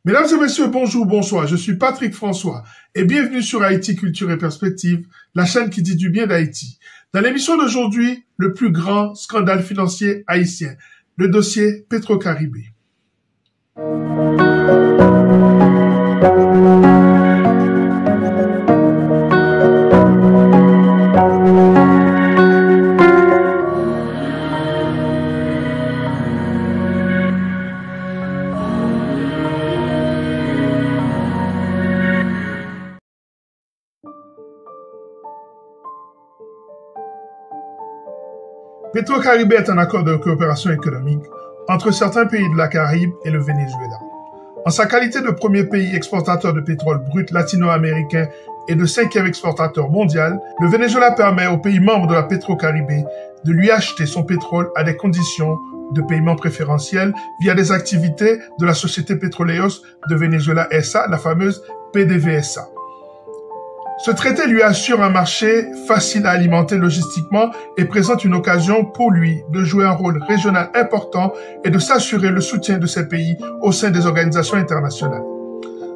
Mesdames et messieurs, bonjour, bonsoir. Je suis Patrick François et bienvenue sur Haïti Culture et Perspective, la chaîne qui dit du bien d'Haïti. Dans l'émission d'aujourd'hui, le plus grand scandale financier haïtien, le dossier Petro-Caribé. Petro-Caribé est un accord de coopération économique entre certains pays de la Caraïbe et le Venezuela. En sa qualité de premier pays exportateur de pétrole brut latino-américain et de 5e exportateur mondial, le Venezuela permet aux pays membres de la Petro-Caribé de lui acheter son pétrole à des conditions de paiement préférentiel via des activités de la Société Petróleos de Venezuela S.A., la fameuse PDVSA. Ce traité lui assure un marché facile à alimenter logistiquement et présente une occasion pour lui de jouer un rôle régional important et de s'assurer le soutien de ces pays au sein des organisations internationales.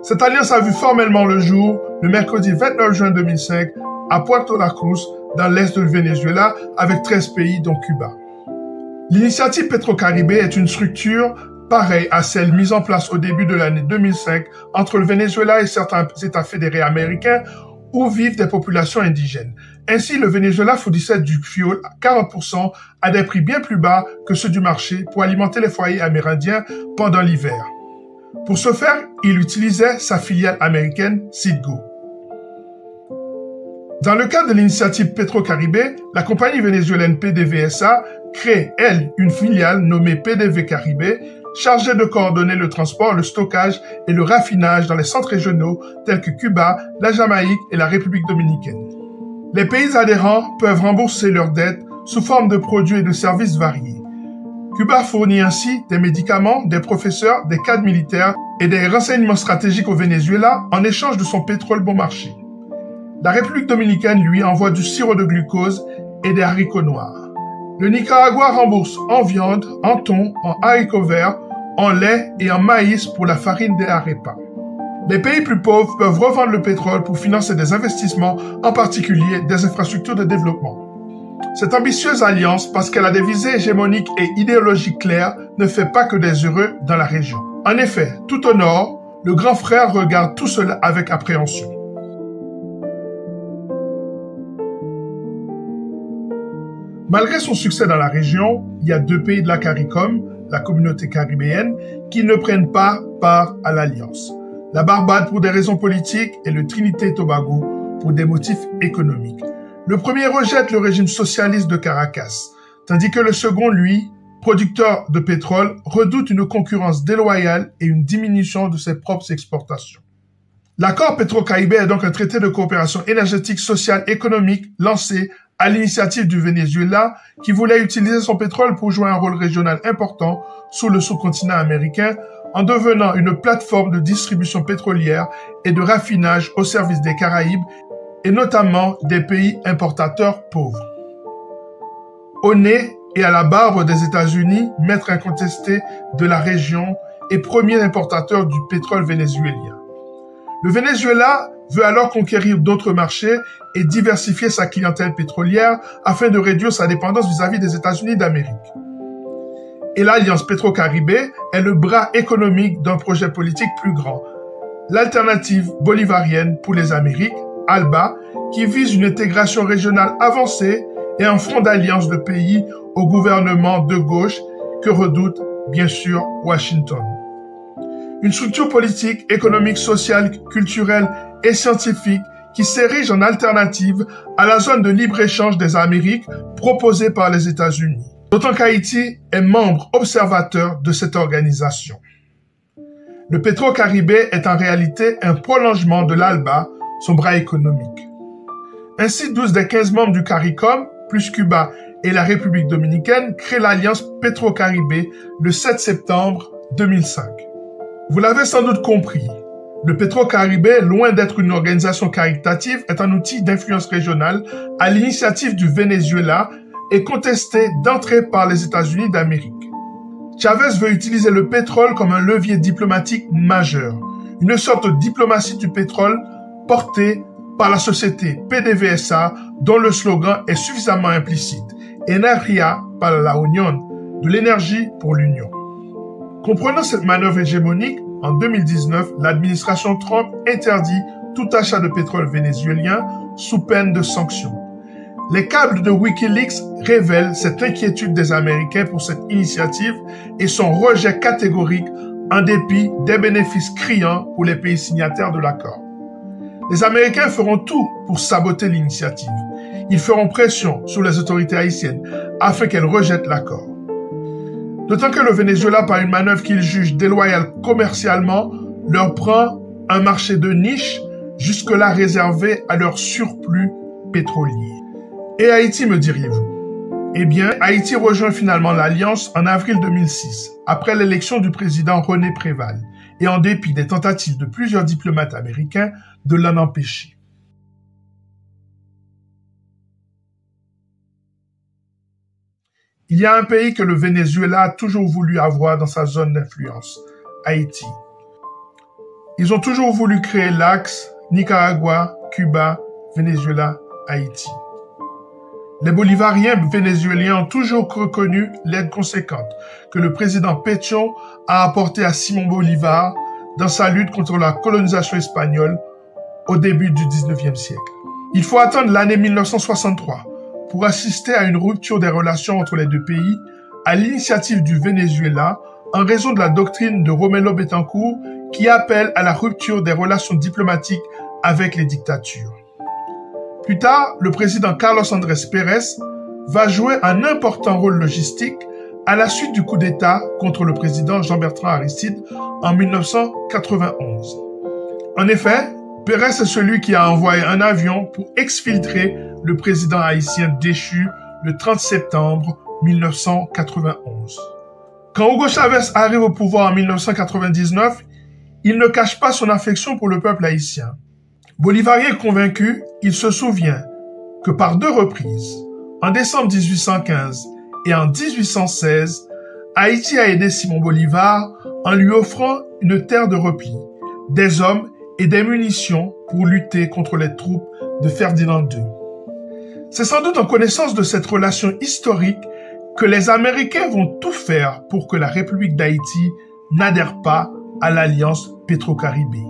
Cette alliance a vu formellement le jour le mercredi 29 juin 2005 à Puerto La Cruz, dans l'est du Venezuela, avec 13 pays dont Cuba. L'initiative Petro-Caribé est une structure pareille à celle mise en place au début de l'année 2005 entre le Venezuela et certains États fédérés américains où vivent des populations indigènes. Ainsi, le Venezuela fournissait du fioul à 40% à des prix bien plus bas que ceux du marché pour alimenter les foyers amérindiens pendant l'hiver. Pour ce faire, il utilisait sa filiale américaine Citgo. Dans le cadre de l'initiative Petro-Caribé, la compagnie vénézuélienne PDVSA crée, elle, une filiale nommée PDV Caribé, chargée de coordonner le transport, le stockage et le raffinage dans les centres régionaux tels que Cuba, la Jamaïque et la République dominicaine. Les pays adhérents peuvent rembourser leurs dettes sous forme de produits et de services variés. Cuba fournit ainsi des médicaments, des professeurs, des cadres militaires et des renseignements stratégiques au Venezuela en échange de son pétrole bon marché. La République dominicaine lui envoie du sirop de glucose et des haricots noirs. Le Nicaragua rembourse en viande, en thon, en haricots verts, en lait et en maïs pour la farine des arepas. Les pays plus pauvres peuvent revendre le pétrole pour financer des investissements, en particulier des infrastructures de développement. Cette ambitieuse alliance, parce qu'elle a des visées hégémoniques et idéologiques claires, ne fait pas que des heureux dans la région. En effet, tout au nord, le grand frère regarde tout cela avec appréhension. Malgré son succès dans la région, il y a deux pays de la CARICOM, la communauté caribéenne, qui ne prennent pas part à l'alliance. La Barbade pour des raisons politiques et le Trinité et Tobago pour des motifs économiques. Le premier rejette le régime socialiste de Caracas, tandis que le second, lui, producteur de pétrole, redoute une concurrence déloyale et une diminution de ses propres exportations. L'accord Petro-Caribé est donc un traité de coopération énergétique, sociale, économique lancé à l'initiative du Venezuela qui voulait utiliser son pétrole pour jouer un rôle régional important sous le sous-continent américain en devenant une plateforme de distribution pétrolière et de raffinage au service des Caraïbes et notamment des pays importateurs pauvres. Au nez et à la barbe des États-Unis, maître incontesté de la région et premier importateur du pétrole vénézuélien. Le Venezuela veut alors conquérir d'autres marchés et diversifier sa clientèle pétrolière afin de réduire sa dépendance vis-à-vis des États-Unis d'Amérique. Et l'Alliance Petro-Caribé est le bras économique d'un projet politique plus grand, l'Alternative bolivarienne pour les Amériques, ALBA, qui vise une intégration régionale avancée et un front d'alliance de pays au gouvernement de gauche que redoute, bien sûr, Washington. Une structure politique, économique, sociale, culturelle et scientifique qui s'érige en alternative à la zone de libre-échange des Amériques proposée par les États-Unis. D'autant qu'Haïti est membre observateur de cette organisation. Le Petro-Caribé est en réalité un prolongement de l'ALBA, son bras économique. Ainsi, 12 des 15 membres du CARICOM, plus Cuba et la République dominicaine, créent l'Alliance Petro-Caribé le 7 septembre 2005. Vous l'avez sans doute compris, le Petro-Caribé, loin d'être une organisation caritative, est un outil d'influence régionale à l'initiative du Venezuela et contesté d'entrée par les États-Unis d'Amérique. Chavez veut utiliser le pétrole comme un levier diplomatique majeur, une sorte de diplomatie du pétrole portée par la société PDVSA dont le slogan est suffisamment implicite, Energía para la Unión, de l'énergie pour l'Union. Comprenant cette manœuvre hégémonique, en 2019, l'administration Trump interdit tout achat de pétrole vénézuélien sous peine de sanctions. Les câbles de Wikileaks révèlent cette inquiétude des Américains pour cette initiative et son rejet catégorique en dépit des bénéfices criants pour les pays signataires de l'accord. Les Américains feront tout pour saboter l'initiative. Ils feront pression sur les autorités haïtiennes afin qu'elles rejettent l'accord. D'autant que le Venezuela, par une manœuvre qu'ils jugent déloyale commercialement, leur prend un marché de niche jusque-là réservé à leur surplus pétrolier. Et Haïti, me diriez-vous? Eh bien, Haïti rejoint finalement l'Alliance en avril 2006, après l'élection du président René Préval, et en dépit des tentatives de plusieurs diplomates américains de l'en empêcher. Il y a un pays que le Venezuela a toujours voulu avoir dans sa zone d'influence, Haïti. Ils ont toujours voulu créer l'axe Nicaragua, Cuba, Venezuela, Haïti. Les bolivariens vénézuéliens ont toujours reconnu l'aide conséquente que le président Pétion a apportée à Simon Bolivar dans sa lutte contre la colonisation espagnole au début du 19e siècle. Il faut attendre l'année 1963 pour assister à une rupture des relations entre les deux pays à l'initiative du Venezuela en raison de la doctrine de Romero Betancourt qui appelle à la rupture des relations diplomatiques avec les dictatures. Plus tard, le président Carlos Andrés Pérez va jouer un important rôle logistique à la suite du coup d'État contre le président Jean-Bertrand Aristide en 1991. En effet, Pérez est celui qui a envoyé un avion pour exfiltrer le président haïtien déchu le 30 septembre 1991. Quand Hugo Chavez arrive au pouvoir en 1999, il ne cache pas son affection pour le peuple haïtien. Bolivarien convaincu, il se souvient que par 2 reprises, en décembre 1815 et en 1816, Haïti a aidé Simon Bolivar en lui offrant une terre de repli, des hommes et des munitions pour lutter contre les troupes de Ferdinand II. C'est sans doute en connaissance de cette relation historique que les Américains vont tout faire pour que la République d'Haïti n'adhère pas à l'Alliance Pétro-Caribé.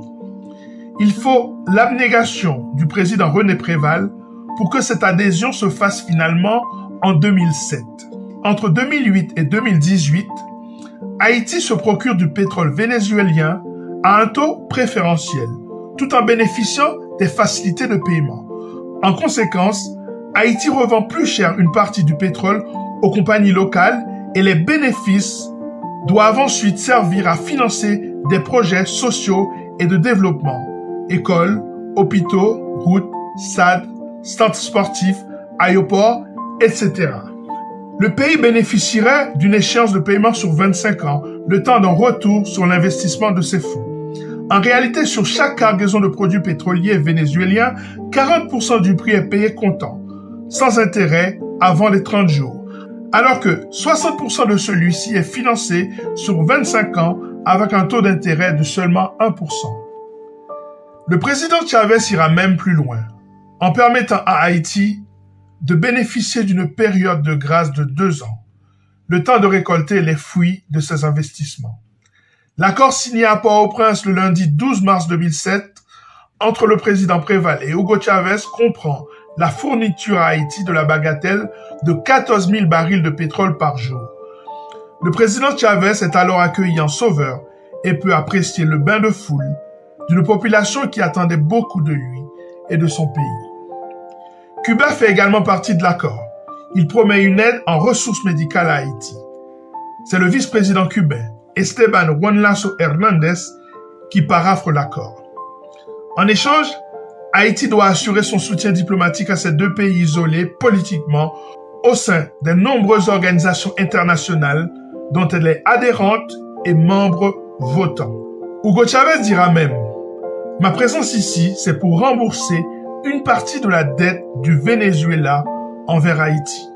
Il faut l'abnégation du président René Préval pour que cette adhésion se fasse finalement en 2007. Entre 2008 et 2018, Haïti se procure du pétrole vénézuélien à un taux préférentiel, tout en bénéficiant des facilités de paiement. En conséquence, Haïti revend plus cher une partie du pétrole aux compagnies locales et les bénéfices doivent ensuite servir à financer des projets sociaux et de développement. Écoles, hôpitaux, routes, stades, centres sportifs, aéroports, etc. Le pays bénéficierait d'une échéance de paiement sur 25 ans, le temps d'un retour sur l'investissement de ces fonds. En réalité, sur chaque cargaison de produits pétroliers vénézuéliens, 40% du prix est payé comptant, sans intérêt, avant les 30 jours, alors que 60% de celui-ci est financé sur 25 ans avec un taux d'intérêt de seulement 1%. Le président Chavez ira même plus loin, en permettant à Haïti de bénéficier d'une période de grâce de 2 ans, le temps de récolter les fruits de ses investissements. L'accord signé à Port-au-Prince le lundi 12 mars 2007 entre le président Préval et Hugo Chavez comprend la fourniture à Haïti de la bagatelle de 14 000 barils de pétrole par jour. Le président Chavez est alors accueilli en sauveur et peut apprécier le bain de foule d'une population qui attendait beaucoup de lui et de son pays. Cuba fait également partie de l'accord. Il promet une aide en ressources médicales à Haïti. C'est le vice-président cubain, Esteban Juan Lasso Hernández, qui paraphe l'accord. En échange, Haïti doit assurer son soutien diplomatique à ces 2 pays isolés politiquement au sein des nombreuses organisations internationales dont elle est adhérente et membre votant. Hugo Chavez dira même « Ma présence ici, c'est pour rembourser une partie de la dette du Venezuela envers Haïti.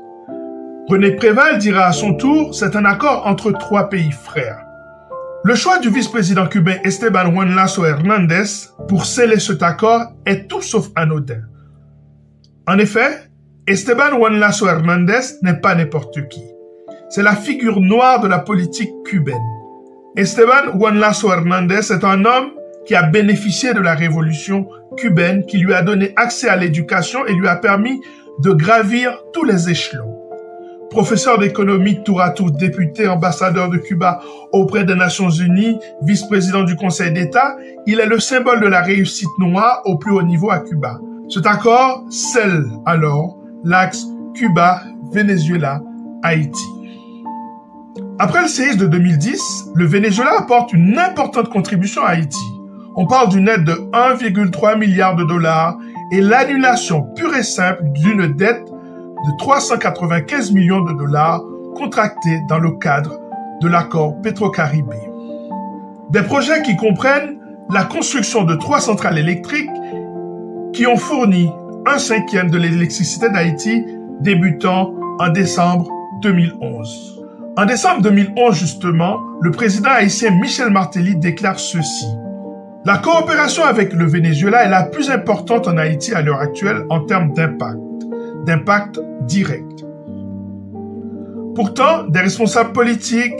René Préval dira à son tour, c'est un accord entre trois pays frères. Le choix du vice-président cubain Esteban Juan Lasso Hernandez pour sceller cet accord est tout sauf anodin. En effet, Esteban Juan Lasso Hernandez n'est pas n'importe qui. C'est la figure noire de la politique cubaine. Esteban Juan Lasso Hernandez est un homme qui a bénéficié de la révolution cubaine, qui lui a donné accès à l'éducation et lui a permis de gravir tous les échelons. Professeur d'économie tour à tour, député, ambassadeur de Cuba auprès des Nations Unies, vice-président du Conseil d'État, il est le symbole de la réussite noire au plus haut niveau à Cuba. Cet accord scelle alors l'axe Cuba-Venezuela-Haïti. Après le séisme de 2010, le Venezuela apporte une importante contribution à Haïti. On parle d'une aide de 1,3 milliard de dollars et l'annulation pure et simple d'une dette de 395 millions de dollars contractés dans le cadre de l'accord Petro-Caribé. Des projets qui comprennent la construction de 3 centrales électriques qui ont fourni 1/5 de l'électricité d'Haïti débutant en décembre 2011. En décembre 2011, justement, le président haïtien Michel Martelly déclare ceci. La coopération avec le Venezuela est la plus importante en Haïti à l'heure actuelle en termes d'impact direct. Pourtant, des responsables politiques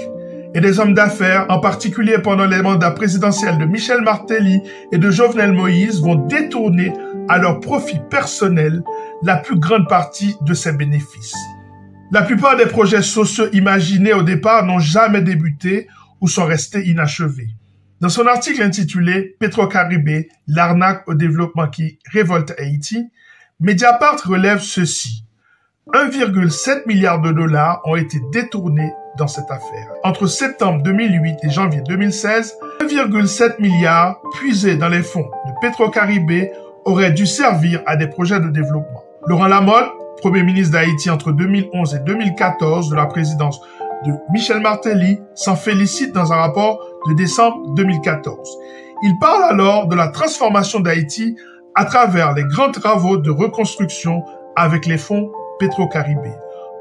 et des hommes d'affaires, en particulier pendant les mandats présidentiels de Michel Martelly et de Jovenel Moïse, vont détourner à leur profit personnel la plus grande partie de ces bénéfices. La plupart des projets sociaux imaginés au départ n'ont jamais débuté ou sont restés inachevés. Dans son article intitulé « Petro-Caribé, l'arnaque au développement qui révolte Haïti », Mediapart relève ceci. 1,7 milliard de dollars ont été détournés dans cette affaire. Entre septembre 2008 et janvier 2016, 1,7 milliard puisés dans les fonds de Petro-Caribé auraient dû servir à des projets de développement. Laurent Lamotte, Premier ministre d'Haïti entre 2011 et 2014 de la présidence de Michel Martelly, s'en félicite dans un rapport de décembre 2014. Il parle alors de la transformation d'Haïti à travers les grands travaux de reconstruction avec les fonds Petro-Caribé.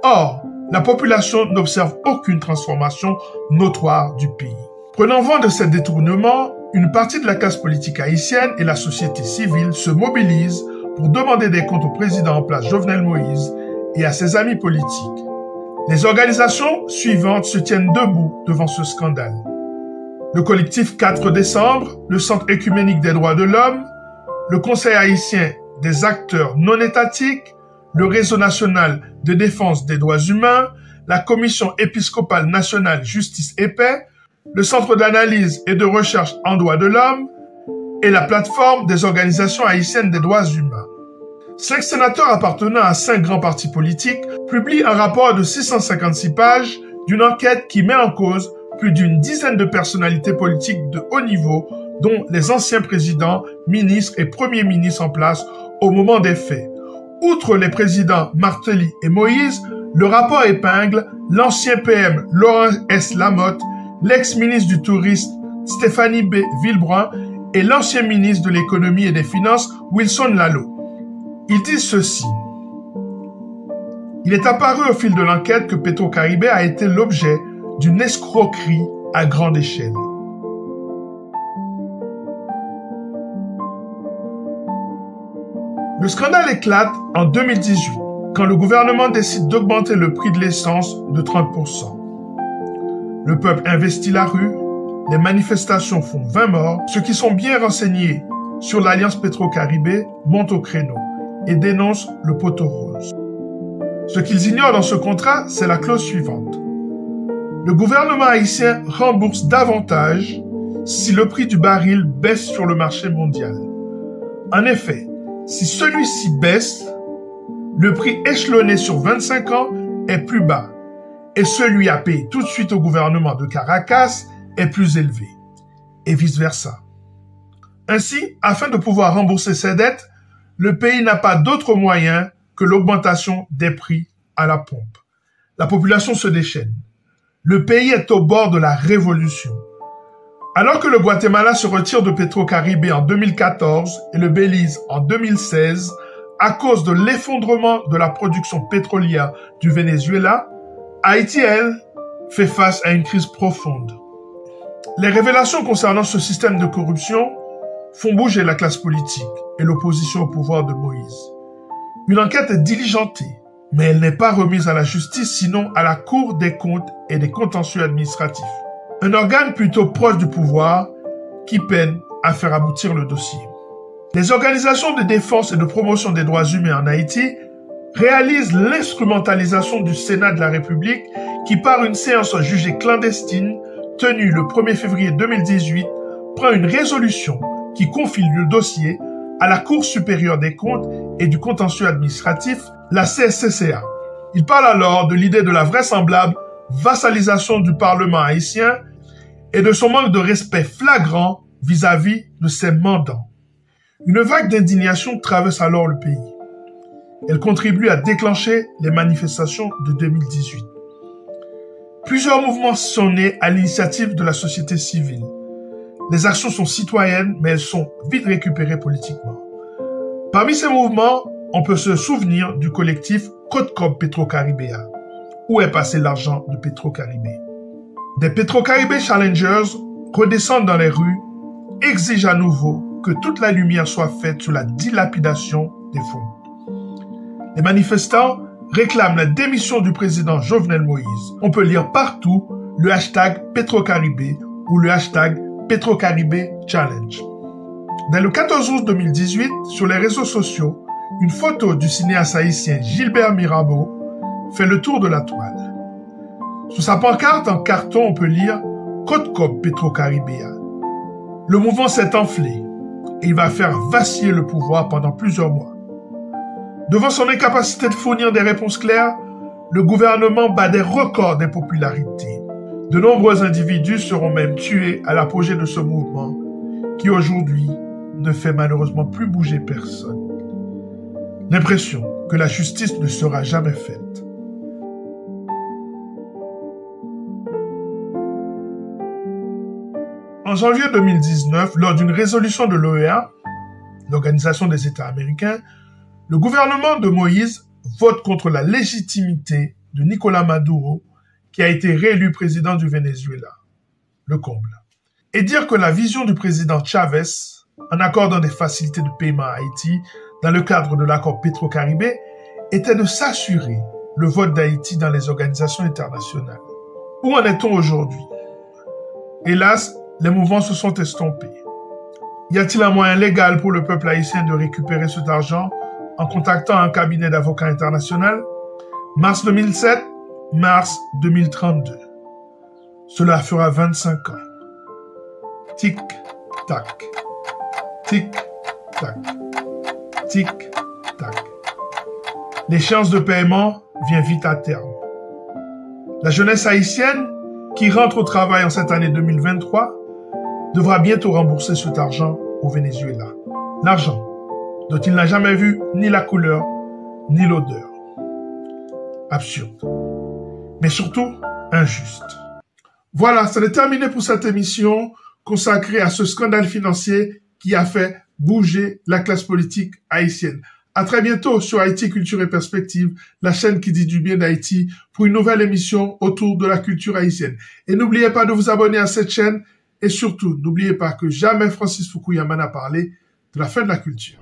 Or, la population n'observe aucune transformation notoire du pays. Prenant vent de ces détournements, une partie de la classe politique haïtienne et la société civile se mobilisent pour demander des comptes au président en place Jovenel Moïse et à ses amis politiques. Les organisations suivantes se tiennent debout devant ce scandale. Le collectif 4 décembre, le Centre écuménique des droits de l'homme, le Conseil haïtien des acteurs non étatiques, le Réseau national de défense des droits humains, la Commission épiscopale nationale justice et paix, le Centre d'analyse et de recherche en droits de l'homme et la plateforme des organisations haïtiennes des droits humains. 5 sénateurs appartenant à 5 grands partis politiques publient un rapport de 656 pages d'une enquête qui met en cause plus d'une dizaine de personnalités politiques de haut niveau, dont les anciens présidents, ministres et premiers ministres en place au moment des faits. Outre les présidents Martelly et Moïse, le rapport épingle l'ancien PM Laurent S. Lamotte, l'ex-ministre du Tourisme Stéphanie B. Villebrun et l'ancien ministre de l'Économie et des Finances Wilson Lallo. Ils disent ceci. Il est apparu au fil de l'enquête que Petro-Caribé a été l'objet d'une escroquerie à grande échelle. Le scandale éclate en 2018, quand le gouvernement décide d'augmenter le prix de l'essence de 30%. Le peuple investit la rue, les manifestations font 20 morts. Ceux qui sont bien renseignés sur l'Alliance Petro-Caribé montent au créneau et dénoncent le poteau rose. Ce qu'ils ignorent dans ce contrat, c'est la clause suivante. Le gouvernement haïtien rembourse davantage si le prix du baril baisse sur le marché mondial. En effet, si celui-ci baisse, le prix échelonné sur 25 ans est plus bas et celui à payer tout de suite au gouvernement de Caracas est plus élevé, et vice-versa. Ainsi, afin de pouvoir rembourser ses dettes, le pays n'a pas d'autre moyen que l'augmentation des prix à la pompe. La population se déchaîne. Le pays est au bord de la révolution. Alors que le Guatemala se retire de Petro-Caribé en 2014 et le Belize en 2016, à cause de l'effondrement de la production pétrolière du Venezuela, Haïti, elle, fait face à une crise profonde. Les révélations concernant ce système de corruption font bouger la classe politique et l'opposition au pouvoir de Moïse. Une enquête est diligentée, mais elle n'est pas remise à la justice, sinon à la Cour des comptes et des contentieux administratifs. Un organe plutôt proche du pouvoir qui peine à faire aboutir le dossier. Les organisations de défense et de promotion des droits humains en Haïti réalisent l'instrumentalisation du Sénat de la République qui, par une séance jugée clandestine tenue le 1er février 2018, prend une résolution qui confie le dossier à la Cour supérieure des comptes et du contentieux administratif, la CSCCA. Il parle alors de l'idée de la vraisemblable vassalisation du Parlement haïtien et de son manque de respect flagrant vis-à-vis de ses mandants. Une vague d'indignation traverse alors le pays. Elle contribue à déclencher les manifestations de 2018. Plusieurs mouvements sont nés à l'initiative de la société civile. Les actions sont citoyennes, mais elles sont vite récupérées politiquement. Parmi ces mouvements, on peut se souvenir du collectif Côte-Cop Petro-Caribéa. Où est passé l'argent de Petro-Caribé? Des Petro-Caribé Challengers redescendent dans les rues, exigent à nouveau que toute la lumière soit faite sur la dilapidation des fonds. Les manifestants réclament la démission du président Jovenel Moïse. On peut lire partout le hashtag Petro-Caribé ou le hashtag Petro-Caribé Challenge. Dès le 14 août 2018, sur les réseaux sociaux, une photo du cinéaste haïtien Gilbert Mirabeau fait le tour de la toile. Sur sa pancarte en carton, on peut lire « Côte-Cop Petro-Caribéa ». Le mouvement s'est enflé et il va faire vaciller le pouvoir pendant plusieurs mois. Devant son incapacité de fournir des réponses claires, le gouvernement bat des records d'impopularité. De nombreux individus seront même tués à l'apogée de ce mouvement qui aujourd'hui ne fait malheureusement plus bouger personne. L'impression que la justice ne sera jamais faite. En janvier 2019, lors d'une résolution de l'OEA, l'Organisation des États américains, le gouvernement de Moïse vote contre la légitimité de Nicolás Maduro, qui a été réélu président du Venezuela. Le comble. Et dire que la vision du président Chavez, en accordant des facilités de paiement à Haïti dans le cadre de l'accord Petro-Caribé, était de s'assurer le vote d'Haïti dans les organisations internationales. Où en est-on aujourd'hui? Hélas, les mouvements se sont estompés. Y a-t-il un moyen légal pour le peuple haïtien de récupérer cet argent en contactant un cabinet d'avocats international? Mars 2007, mars 2032. Cela fera 25 ans. Tic-tac. Tic-tac. Tic-tac. L'échéance de paiement vient vite à terme. La jeunesse haïtienne, qui rentre au travail en cette année 2023, devra bientôt rembourser cet argent au Venezuela. L'argent dont il n'a jamais vu ni la couleur, ni l'odeur. Absurde. Mais surtout, injuste. Voilà, ça est terminé pour cette émission consacrée à ce scandale financier qui a fait bouger la classe politique haïtienne. À très bientôt sur Haïti Culture et Perspective, la chaîne qui dit du bien d'Haïti, pour une nouvelle émission autour de la culture haïtienne. Et n'oubliez pas de vous abonner à cette chaîne et surtout, n'oubliez pas que jamais Francis Fukuyama n'a parlé de la fin de la culture.